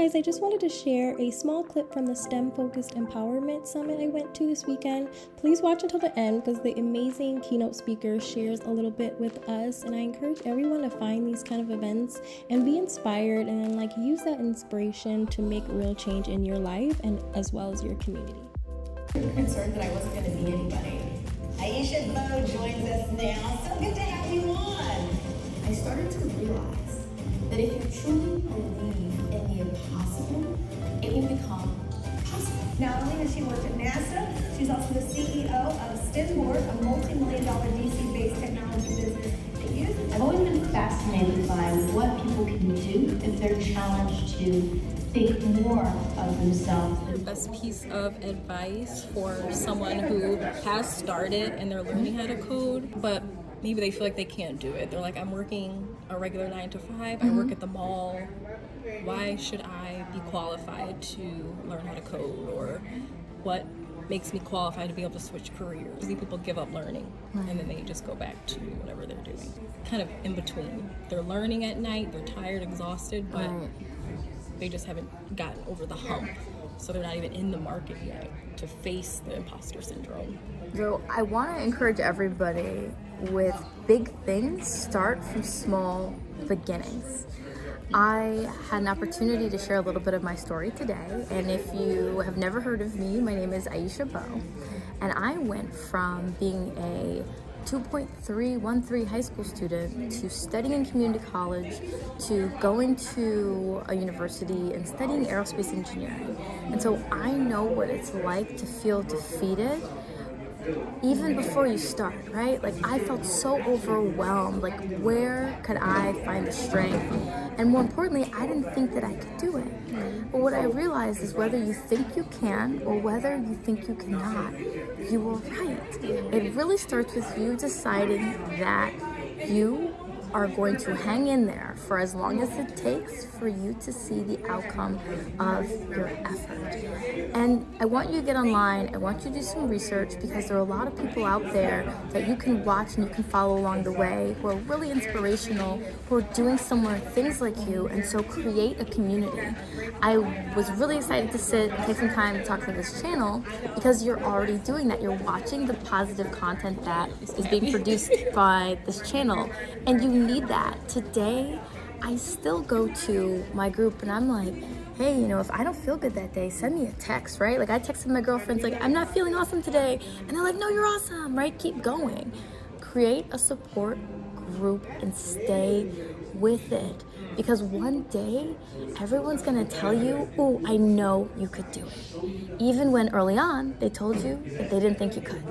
guys, I just wanted to share a small clip from the STEM-focused empowerment summit I went to this weekend. Please watch until the end because the amazing keynote speaker shares a little bit with us, and I encourage everyone to find these kind of events and be inspired and use that inspiration to make real change in your life and as well as your community. I'm concerned that I wasn't going to be anybody. Aisha Bo joins us now. So good to have you on. I started to realize that if you truly believe in the impossible, it will become possible. Not only has she worked at NASA, she's also the CEO of Stimboard, a multi-million-dollar DC-based technology business that uses. I've always been fascinated by what people can do if they're challenged to think more of themselves. The best piece of advice for someone who has started and they're learning how to code, but maybe they feel like they can't do it. They're like, I'm working a regular 9 to 5, I work at the mall. Why should I be qualified to learn how to code? Or what makes me qualified to be able to switch careers? These people give up learning and then they just go back to whatever they're doing. Kind of in between. They're learning at night, they're tired, exhausted, but they just haven't gotten over the hump. So they're not even in the market yet to face the imposter syndrome. So I want to encourage everybody with big things, start from small beginnings. I had an opportunity to share a little bit of my story today, and if you have never heard of me, my name is Aisha Bo, and I went from being a 2.313 high school student to studying in community college to going to a university and studying aerospace engineering. And so I know what it's like to feel defeated even before you start, right? I felt so overwhelmed. Where could I find the strength? And more importantly, I didn't think that I could do it. But what I realized is whether you think you can or whether you think you cannot, you were right. It really starts with you deciding that you are going to hang in there for as long as it takes for you to see the outcome of your effort. And I want you to get online, I want you to do some research because there are a lot of people out there that you can watch and you can follow along the way who are really inspirational, who are doing similar things like you, and so create a community. I was really excited to sit and take some time to talk to this channel because you're already doing that. You're watching the positive content that is being produced by this channel, and you need that. Today, I still go to my group and I'm like, hey, if I don't feel good that day, send me a text, right? I texted my girlfriends, I'm not feeling awesome today. And they're like, no, you're awesome, right? Keep going. Create a support group and stay with it. Because one day, everyone's gonna tell you, oh, I know you could do it. Even when early on, they told you that they didn't think you could.